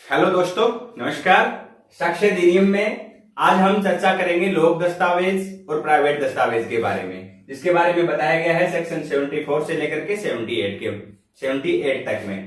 Hello दोस्तों, नमस्कार। साक्ष्य अधिनियम में आज हम चर्चा करेंगे लोक दस्तावेज और प्राइवेट दस्तावेज के बारे में, जिसके बारे में बताया गया है सेक्शन 74 से लेकर के 78 तक में।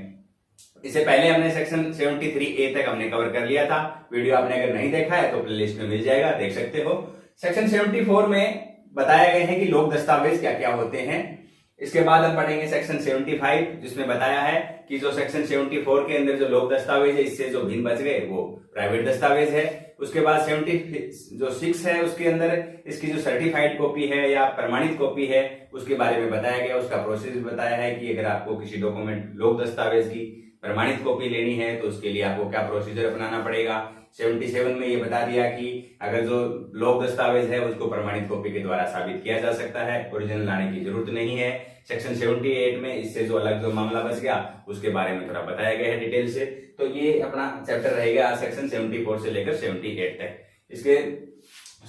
इससे पहले हमने सेक्शन 73A तक हमने कवर कर लिया था। वीडियो आपने अगर नहीं देखा है तो प्लेलिस्ट में मिल जाएगा, देख सकते हो। सेक्शन 74 में बताया गया है कि लोक दस्तावेज क्या क्या होते हैं। इसके बाद हम पढ़ेंगे सेक्शन 75, जिसमें बताया है कि जो सेक्शन 74 के अंदर जो लोक दस्तावेज है, इससे जो भिन्न बच गए वो प्राइवेट दस्तावेज है। उसके बाद 76 है, उसके अंदर इसकी जो सर्टिफाइड कॉपी है या प्रमाणित कॉपी है उसके बारे में बताया गया। उसका प्रोसेस बताया है कि अगर आपको किसी डॉक्यूमेंट लोक दस्तावेज की प्रमाणित कॉपी लेनी है तो उसके लिए आपको क्या प्रोसीजर अपनाना पड़ेगा। 77 में ये बता दिया कि अगर जो लोक दस्तावेज है उसको प्रमाणित कॉपी के द्वारा साबित किया जा सकता है, ओरिजिनल लाने की जरूरत नहीं है। सेक्शन 78 में इससे जो अलग जो मामला बच गया उसके बारे में थोड़ा बताया गया है डिटेल से। तो ये अपना चैप्टर रहेगा सेक्शन 74 से लेकर 78 तक। इसके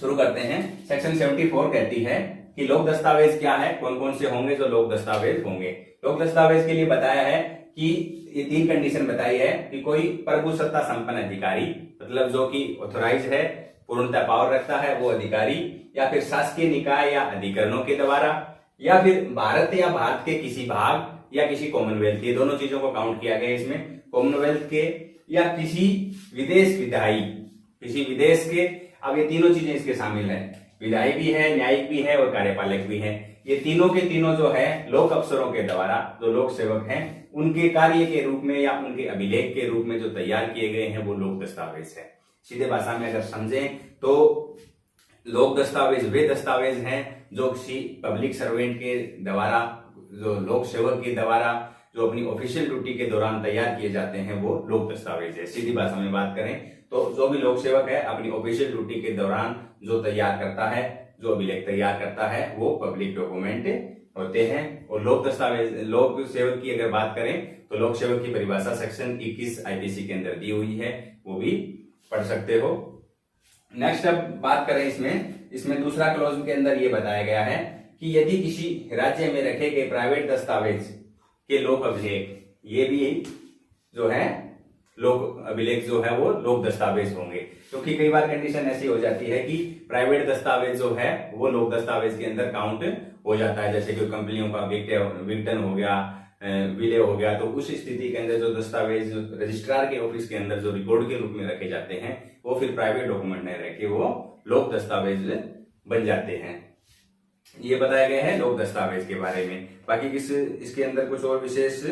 शुरू करते हैं। सेक्शन 74 कहती है कि लोक दस्तावेज क्या है, कौन कौन से होंगे जो लोक दस्तावेज होंगे। लोक दस्तावेज के लिए बताया है कि ये 3 कंडीशन बताई है कि कोई प्रभु सत्ता संपन्न अधिकारी, मतलब जो कि ऑथोराइज है, पूर्णतः पावर रखता है वो अधिकारी, या फिर शासकीय निकाय या अधिकरणों के द्वारा, या फिर भारत या भारत के किसी भाग या किसी कॉमनवेल्थ, ये दोनों चीजों को काउंट किया गया इसमें, कॉमनवेल्थ के या किसी विदेश विधायी, किसी विदेश के। अब ये तीनों चीजें इसके शामिल है, विधायी भी है, न्यायिक भी है और कार्यपालक भी है। ये तीनों के तीनों जो है लोक अफसरों के द्वारा, जो लोक सेवक हैं, उनके कार्य के रूप में या उनके अभिलेख के रूप में जो तैयार किए गए हैं वो लोक दस्तावेज है। सीधे भाषा में अगर समझें तो लोक दस्तावेज वे दस्तावेज हैं जो किसी पब्लिक सर्वेंट के द्वारा, जो लोक सेवक के द्वारा जो अपनी ऑफिशियल ड्यूटी के दौरान तैयार किए जाते हैं वो लोक दस्तावेज है। सीधी भाषा में बात करें तो जो भी लोक सेवक है अपनी ऑफिशियल ड्यूटी के दौरान जो तैयार करता है, जो अभिलेख तैयार करता है, वो पब्लिक डॉक्यूमेंट होते हैं। और लोक दस्तावेज, लोक सेवक की अगर बात करें तो लोक सेवक की परिभाषा सेक्शन 21 आईपीसी के अंदर दी हुई है, वो भी पढ़ सकते हो। नेक्स्ट अब बात करें इसमें दूसरा क्लॉज के अंदर ये बताया गया है कि यदि किसी राज्य में रखे गए प्राइवेट दस्तावेज के लोक अभिलेख, ये भी जो है लोक अभिलेख जो है वो लोक दस्तावेज होंगे। क्योंकि कई बार कंडीशन ऐसी हो जाती है कि प्राइवेट दस्तावेज जो है वो लोक दस्तावेज के अंदर काउंट हो जाता है, जैसे कि कंपनियों का विघटन हो गया, विलय हो गया, तो उस स्थिति के अंदर जो दस्तावेज रजिस्ट्रार के ऑफिस के अंदर जो रिकॉर्ड के रूप में रखे जाते हैं वो फिर प्राइवेट डॉक्यूमेंट नहीं रखे, वो लोक दस्तावेज बन जाते हैं। ये बताया गया है लोक दस्तावेज के बारे में। बाकी इसके अंदर कुछ और विशेष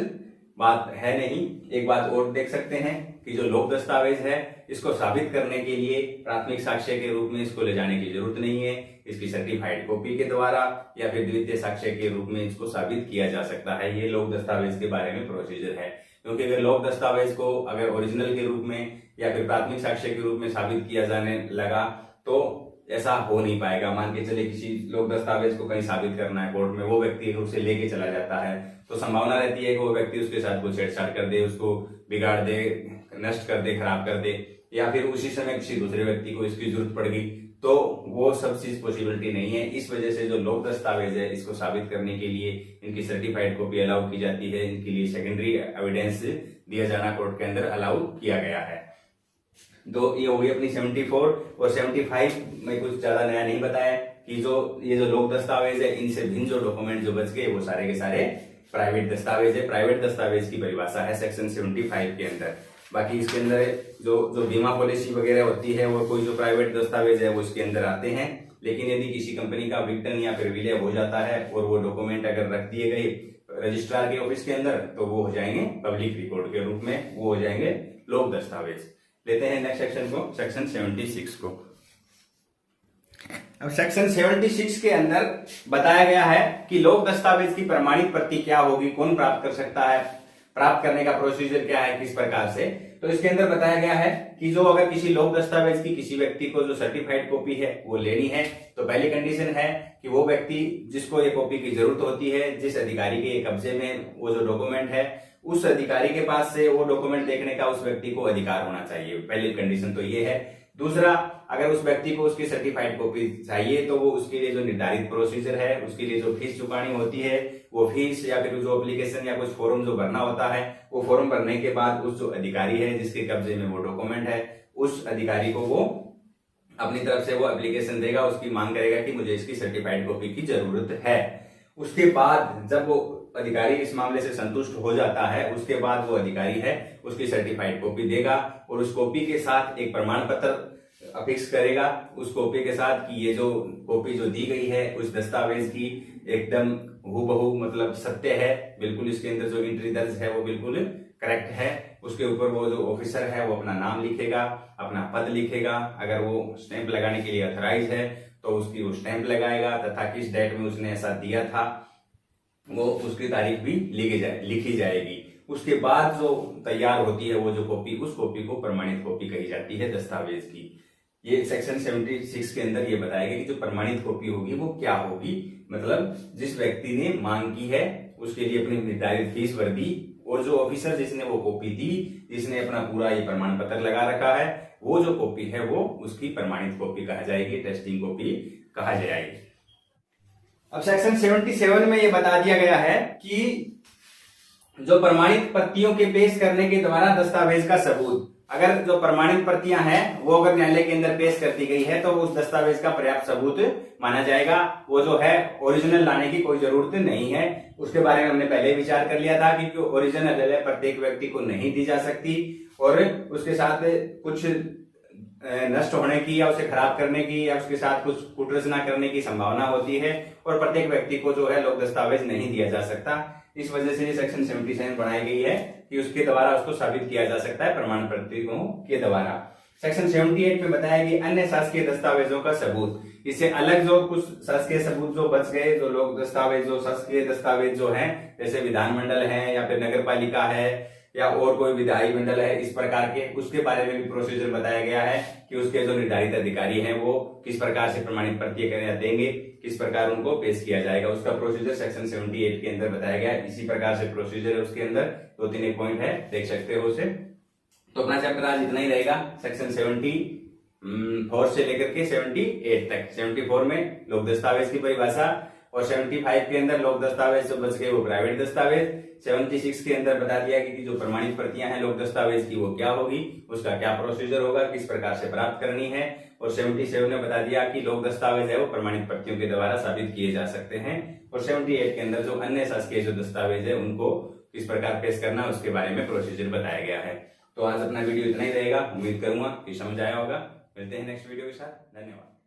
बात है नहीं। एक बात और देख सकते हैं कि जो लोक दस्तावेज है इसको साबित करने के लिए प्राथमिक साक्ष्य के रूप में इसको ले जाने की जरूरत नहीं है। इसकी सर्टिफाइड कॉपी के द्वारा या फिर द्वितीय साक्ष्य के रूप में इसको साबित किया जा सकता है। ये लोक दस्तावेज के बारे में प्रोसीजर है। क्योंकि अगर लोक दस्तावेज को अगर ओरिजिनल के रूप में या फिर प्राथमिक साक्ष्य के रूप में साबित किया जाने लगा तो ऐसा हो नहीं पाएगा। मान के चले किसी लोक दस्तावेज को कहीं साबित करना है कोर्ट में, वो व्यक्ति उसे लेके चला जाता है तो संभावना रहती है कि वो व्यक्ति उसके साथ कुछ छेड़छाड़ कर दे, उसको बिगाड़ दे, नष्ट कर दे, खराब कर दे, या फिर उसी समय किसी दूसरे व्यक्ति को इसकी जरूरत पड़ गई, तो वो सब चीज पॉसिबिलिटी नहीं है। इस वजह से जो लोक दस्तावेज है इसको साबित करने के लिए इनकी सर्टिफाइड कॉपी अलाउ की जाती है। इनके लिए सेकेंडरी एविडेंस दिया जाना कोर्ट के अंदर अलाउ किया गया है। तो ये हो गई अपनी 74 और 75 में कुछ ज्यादा नया नहीं बताया कि ये जो लोक दस्तावेज है इनसे भिन्न जो डॉक्यूमेंट जो बच गए वो सारे के सारे प्राइवेट दस्तावेज है। प्राइवेट दस्तावेज की परिभाषा है सेक्शन 75 के अंदर। बाकी इसके अंदर जो बीमा पॉलिसी वगैरह होती है वो कोई जो प्राइवेट दस्तावेज है वो इसके अंदर आते हैं। लेकिन यदि किसी कंपनी का विघटन या फिर विलय हो जाता है और वो डॉक्यूमेंट अगर रख दिए गए रजिस्ट्रार के ऑफिस के अंदर तो वो हो जाएंगे पब्लिक रिकॉर्ड के रूप में, वो हो जाएंगे लोक दस्तावेज। लेते हैं नेक्स्ट सेक्शन को, सेक्शन 76 को। अब सेक्शन 76 के अंदर बताया गया है कि लोक दस्तावेज की प्रमाणित प्रति क्या होगी, कौन प्राप्त कर सकता है, प्राप्त करने का प्रोसीजर क्या है, किस प्रकार से। तो इसके अंदर बताया गया है कि जो अगर किसी लोक दस्तावेज की किसी व्यक्ति को जो सर्टिफाइड कॉपी है वो लेनी है तो पहली कंडीशन है कि वो व्यक्ति जिसको ये कॉपी की जरूरत होती है, जिस अधिकारी के कब्जे में वो जो डॉक्यूमेंट है, उस अधिकारी के पास से वो डॉक्यूमेंट देखने का उस व्यक्ति को अधिकार होना चाहिए। पहली कंडीशन तो ये है। दूसरा, अगर उस व्यक्ति को उसकी सर्टिफाइड कॉपी चाहिए तो वो उसके लिए जो निर्धारित प्रोसीजर है, उसके लिए जो फीस चुकानी होती है, वो फीस या फिर जो एप्लीकेशन या कुछ फॉर्म जो भरना होता है, वो फॉर्म भरने के बाद उस जो अधिकारी है जिसके कब्जे में वो डॉक्यूमेंट है, उस अधिकारी को वो अपनी तरफ से वो एप्लीकेशन देगा, उसकी मांग करेगा कि मुझे इसकी सर्टिफाइड कॉपी की जरूरत है। उसके बाद जब वो अधिकारी इस मामले से संतुष्ट हो जाता है, उसके बाद वो अधिकारी है उसकी सर्टिफाइड कॉपी देगा और उस कॉपी के साथ एक प्रमाण पत्र अफिक्स करेगा उस कॉपी के साथ कि ये जो कॉपी जो दी गई है उस दस्तावेज की एकदम हूबहू मतलब सत्य है, बिल्कुल इसके अंदर जो एंट्री दर्ज है वो बिल्कुल करेक्ट है। उसके ऊपर वो जो ऑफिसर है वो अपना नाम लिखेगा, अपना पद लिखेगा, अगर वो स्टैंप लगाने के लिए ऑथराइज है तो उसकी वो स्टैंप लगाएगा तथा किस डेट में उसने ऐसा दिया था वो उसकी तारीख भी लिखी जाएगी। उसके बाद जो तैयार होती है वो जो कॉपी, उस कॉपी को प्रमाणित कॉपी कही जाती है दस्तावेज की। ये सेक्शन 76 के अंदर ये बताया गया कि जो प्रमाणित कॉपी होगी वो क्या होगी, मतलब जिस व्यक्ति ने मांग की है उसके लिए अपनी निर्धारित फीस भर दी और जो ऑफिसर जिसने वो कॉपी दी, जिसने अपना पूरा ये प्रमाण पत्र लगा रखा है, वो जो कॉपी है वो उसकी प्रमाणित कॉपी कहा जाएगी, टेस्टिंग कॉपी कहा जाएगी। अब सेक्शन 77 में ये बता दिया गया है कि जो प्रमाणित प्रतियों के पेश करने के द्वारा दस्तावेज का सबूत, अगर जो प्रमाणित प्रतियां हैं वो अगर न्यायालय के अंदर पेश कर दी गई है तो उस दस्तावेज का पर्याप्त सबूत माना जाएगा। वो जो है ओरिजिनल लाने की कोई जरूरत नहीं है। उसके बारे में हमने पहले विचार कर लिया था कि ओरिजिनल है प्रत्येक व्यक्ति को नहीं दी जा सकती और उसके साथ कुछ नष्ट होने की या उसे खराब करने की या उसके साथ कुछ कुटरचना करने की संभावना होती है और प्रत्येक व्यक्ति को जो है लोक दस्तावेज नहीं दिया जा सकता। इस वजह से ये सेक्शन 77 बनाई गई है कि उसके द्वारा उसको साबित किया जा सकता है प्रमाण पत्रों के द्वारा। सेक्शन 78 में बताया कि अन्य शासकीय दस्तावेजों का सबूत, इससे अलग जो कुछ शासकीय सबूत जो बच गए, जो लोक दस्तावेज जो शासकीय दस्तावेज जो हैं जैसे विधानमंडल है या फिर नगर पालिका है या और कोई विधायी मंडल है, इस प्रकार के उसके बारे में भी प्रोसीजर बताया गया है कि उसके जो निर्धारित अधिकारी हैं वो किस प्रकार से प्रमाणित प्रतिक्रिया देंगे, किस प्रकार उनको पेश किया जाएगा, उसका प्रोसीजर सेक्शन 78 के अंदर बताया गया है। इसी प्रकार से प्रोसीजर है उसके अंदर, 2-3 पॉइंट है, देख सकते हो उसे। तो अपना चैप्टर आज इतना ही रहेगा। सेक्शन 74 से लेकर के 78 तक। 74 में लोक दस्तावेज की परिभाषा और 75 के अंदर लोक दस्तावेज जो बच गए वो प्राइवेट दस्तावेज। 76 के अंदर बता दिया कि जो प्रमाणित प्रतियां हैं लोक दस्तावेज की वो क्या होगी, उसका क्या प्रोसीजर होगा, किस प्रकार से प्राप्त करनी है। और 77 ने बता दिया कि लोक दस्तावेज है वो प्रमाणित प्रतियों के द्वारा साबित किए जा सकते हैं। और 78 के अंदर जो अन्य शासकीय जो दस्तावेज है उनको किस प्रकार पेश करना उसके बारे में प्रोसीजर बताया गया है। तो आज अपना वीडियो इतना ही रहेगा। उम्मीद करूंगा कि समझ आया होगा। मिलते हैं नेक्स्ट वीडियो के साथ। धन्यवाद।